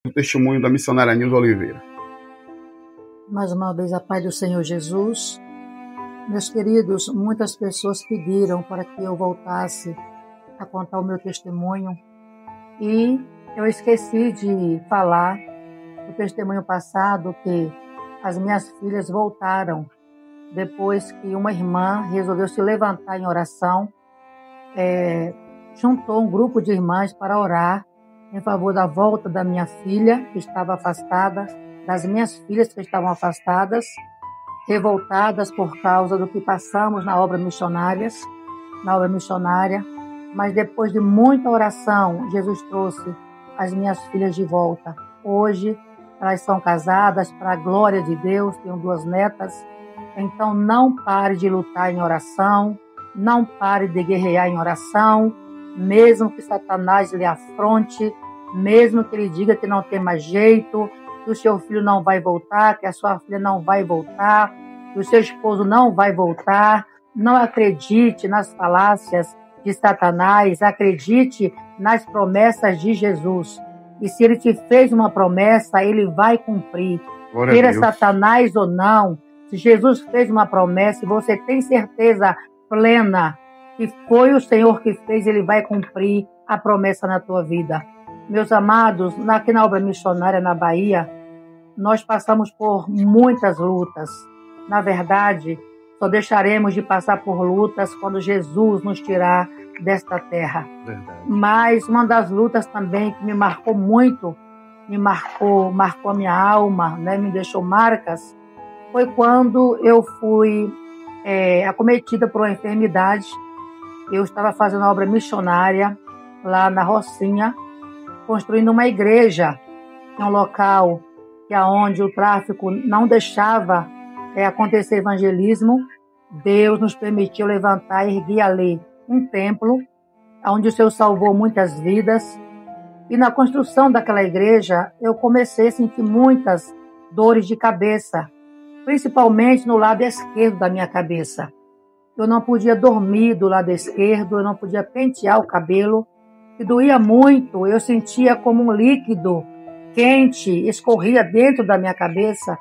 O testemunho da missionária Nilza Oliveira. Mais uma vez, a paz do Senhor Jesus. Meus queridos, muitas pessoas pediram para que eu voltasse a contar o meu testemunho e eu esqueci de falar no testemunho passado que as minhas filhas voltaram depois que uma irmã resolveu se levantar em oração, juntou um grupo de irmãs para orar em favor da volta da minha filha, que estava afastada, das minhas filhas que estavam afastadas, revoltadas por causa do que passamos na obra missionária, mas depois de muita oração, Jesus trouxe as minhas filhas de volta. Hoje, elas são casadas, para a glória de Deus, tenho 2 netas. Então, não pare de lutar em oração, não pare de guerrear em oração, mesmo que Satanás lhe afronte, mesmo que ele diga que não tem mais jeito, que o seu filho não vai voltar, que a sua filha não vai voltar, que o seu esposo não vai voltar. Não acredite nas falácias de Satanás, acredite nas promessas de Jesus. E se ele te fez uma promessa, ele vai cumprir. Queira Satanás ou não, se Jesus fez uma promessa e você tem certeza plena que foi o Senhor que fez, ele vai cumprir a promessa na tua vida. Meus amados, aqui na obra missionária na Bahia, nós passamos por muitas lutas. Na verdade, só deixaremos de passar por lutas quando Jesus nos tirar desta terra. Verdade. Mas uma das lutas também que me marcou muito, marcou a minha alma, né, me deixou marcas, foi quando eu fui acometida por uma enfermidade. Eu estava fazendo obra missionária lá na Rocinha, construindo uma igreja em um local onde o tráfico não deixava acontecer evangelismo. Deus nos permitiu levantar e erguer ali um templo, onde o Senhor salvou muitas vidas. E na construção daquela igreja, eu comecei a sentir muitas dores de cabeça, principalmente no lado esquerdo da minha cabeça. Eu não podia dormir do lado esquerdo, eu não podia pentear o cabelo, e doía muito. Eu sentia como um líquido quente escorria dentro da minha cabeça.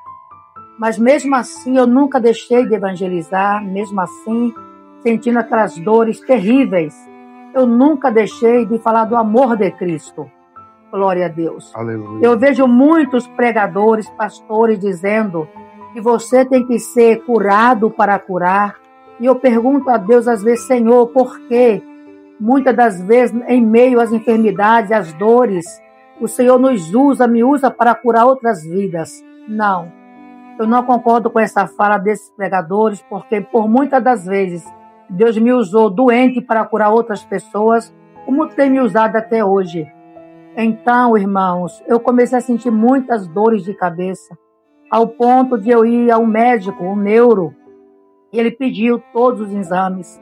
Mas mesmo assim, eu nunca deixei de evangelizar, mesmo assim, sentindo aquelas dores terríveis. Eu nunca deixei de falar do amor de Cristo. Glória a Deus. Aleluia. Eu vejo muitos pregadores, pastores dizendo que você tem que ser curado para curar. E eu pergunto a Deus às vezes, Senhor, por quê? Muitas das vezes, em meio às enfermidades, às dores, o Senhor me usa para curar outras vidas. Não, eu não concordo com essa fala desses pregadores, porque por muitas das vezes, Deus me usou doente para curar outras pessoas, como tem me usado até hoje. Então, irmãos, eu comecei a sentir muitas dores de cabeça, ao ponto de eu ir ao médico, um neuro, e ele pediu todos os exames,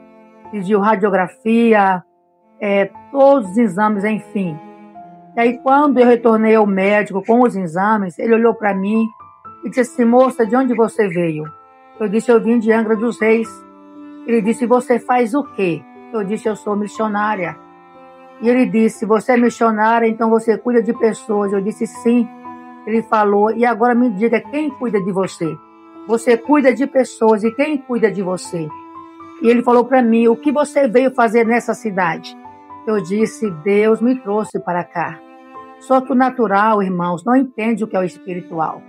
pediu radiografia, todos os exames, enfim. E aí, quando eu retornei ao médico com os exames, ele olhou para mim e disse assim, moça, de onde você veio? Eu disse, eu vim de Angra dos Reis. Ele disse, você faz o quê? Eu disse, eu sou missionária. E ele disse, você é missionária, então você cuida de pessoas. Eu disse, sim. Ele falou, e agora me diga, quem cuida de você? Você cuida de pessoas, e quem cuida de você? E ele falou para mim, o que você veio fazer nessa cidade? Eu disse, Deus me trouxe para cá. Só que o natural, irmãos, não entende o que é o espiritual.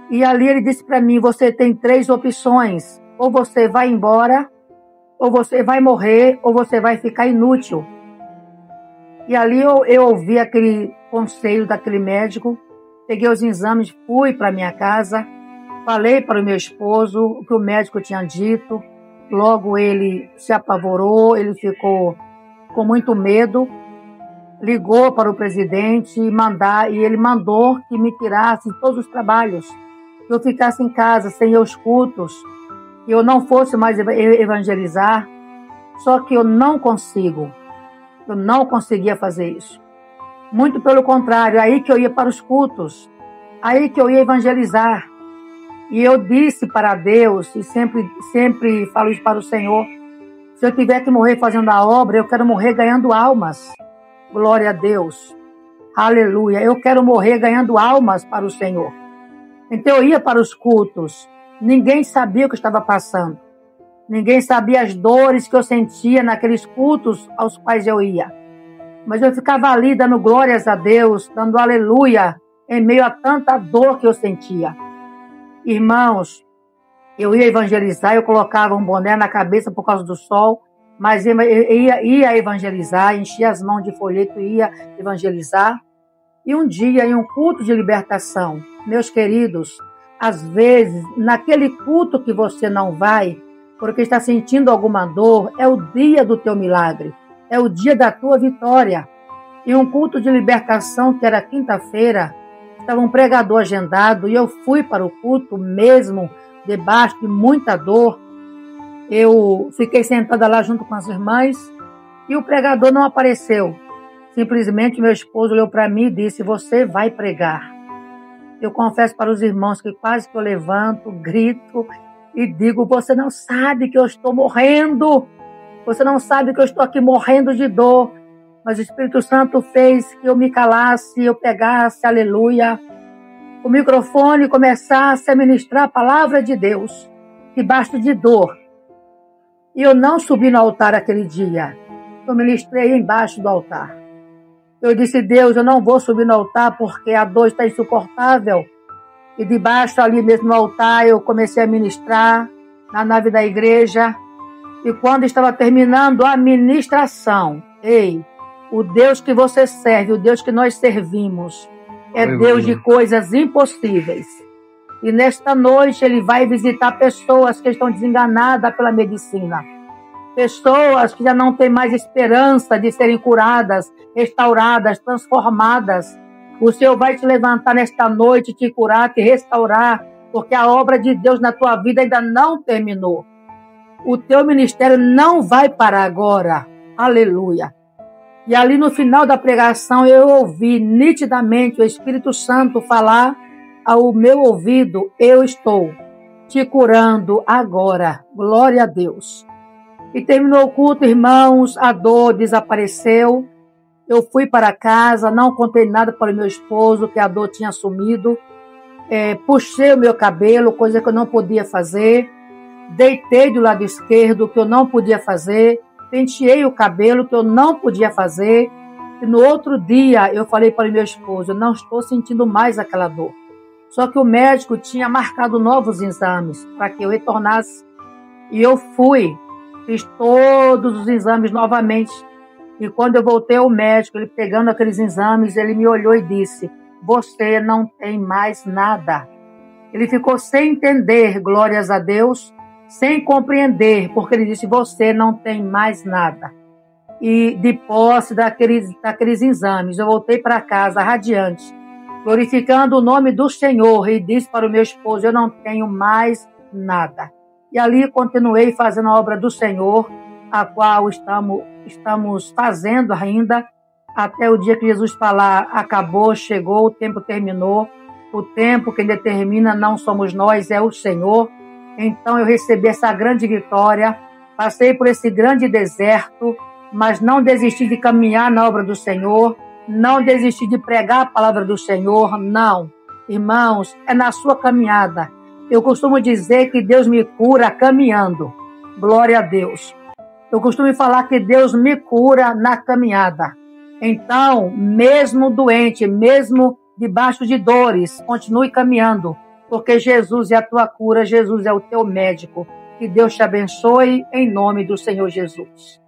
E ali ele disse para mim, você tem 3 opções. Ou você vai embora, ou você vai morrer, ou você vai ficar inútil. E ali eu ouvi aquele conselho daquele médico, peguei os exames, fui para minha casa, falei para o meu esposo o que o médico tinha dito. Logo ele se apavorou, ele ficou com muito medo, ligou para o presidente e ele mandou que me tirasse todos os trabalhos, que eu ficasse em casa sem os cultos, que eu não fosse mais evangelizar. Só que eu não conseguia fazer isso. Muito pelo contrário, aí que eu ia para os cultos, aí que eu ia evangelizar. E eu disse para Deus, e sempre falo isso para o Senhor, se eu tiver que morrer fazendo a obra, eu quero morrer ganhando almas. Glória a Deus. Aleluia. Eu quero morrer ganhando almas para o Senhor. Então eu ia para os cultos. Ninguém sabia o que eu estava passando. Ninguém sabia as dores que eu sentia naqueles cultos aos quais eu ia. Mas eu ficava ali dando glórias a Deus, dando aleluia, em meio a tanta dor que eu sentia. Irmãos, eu ia evangelizar, eu colocava um boné na cabeça por causa do sol, mas eu ia evangelizar, enchia as mãos de folheto e ia evangelizar. E um dia, em um culto de libertação, meus queridos, às vezes, naquele culto que você não vai, porque está sentindo alguma dor, é o dia do teu milagre, é o dia da tua vitória. E um culto de libertação, que era quinta-feira, estava um pregador agendado, e eu fui para o culto mesmo, debaixo de muita dor. Eu fiquei sentada lá junto com as irmãs, e o pregador não apareceu. Simplesmente meu esposo olhou para mim e disse: você vai pregar. Eu confesso para os irmãos que quase que eu levanto, grito e digo: você não sabe que eu estou morrendo. Você não sabe que eu estou aqui morrendo de dor. Mas o Espírito Santo fez que eu me calasse, eu pegasse, aleluia, o microfone e começasse a ministrar a palavra de Deus, debaixo de dor. E eu não subi no altar aquele dia. Eu ministrei embaixo do altar. Eu disse: Deus, eu não vou subir no altar porque a dor está insuportável. E debaixo ali mesmo no altar eu comecei a ministrar na nave da igreja. E quando estava terminando a ministração, ei, o Deus que você serve, o Deus que nós servimos, é Deus de coisas impossíveis. E nesta noite Ele vai visitar pessoas que estão desenganadas pela medicina. Pessoas que já não têm mais esperança de serem curadas, restauradas, transformadas. O Senhor vai te levantar nesta noite, te curar, te restaurar, porque a obra de Deus na tua vida ainda não terminou. O teu ministério não vai parar agora. Aleluia. E ali no final da pregação eu ouvi nitidamente o Espírito Santo falar ao meu ouvido: eu estou te curando agora. Glória a Deus. E terminou o culto, irmãos, a dor desapareceu. Eu fui para casa, não contei nada para o meu esposo, que a dor tinha sumido. Puxei o meu cabelo, coisa que eu não podia fazer. Deitei do lado esquerdo, que eu não podia fazer. Penteei o cabelo, que eu não podia fazer. E no outro dia, eu falei para o meu esposo: eu não estou sentindo mais aquela dor. Só que o médico tinha marcado novos exames para que eu retornasse. E eu fui, fiz todos os exames novamente. E quando eu voltei ao médico, ele pegando aqueles exames, ele me olhou e disse: você não tem mais nada. Ele ficou sem entender, glórias a Deus, sem compreender, porque ele disse: você não tem mais nada. E de posse daqueles exames, eu voltei para casa radiante, glorificando o nome do Senhor, e disse para o meu esposo: eu não tenho mais nada. E ali continuei fazendo a obra do Senhor, a qual estamos fazendo ainda, até o dia que Jesus falar: acabou, chegou, o tempo terminou. O tempo quem determina não somos nós, é o Senhor. Então eu recebi essa grande vitória, passei por esse grande deserto, mas não desisti de caminhar na obra do Senhor, não desisti de pregar a palavra do Senhor, não. Irmãos, é na sua caminhada. Eu costumo dizer que Deus me cura caminhando. Glória a Deus. Eu costumo falar que Deus me cura na caminhada. Então, mesmo doente, mesmo debaixo de dores, continue caminhando, porque Jesus é a tua cura, Jesus é o teu médico. Que Deus te abençoe em nome do Senhor Jesus.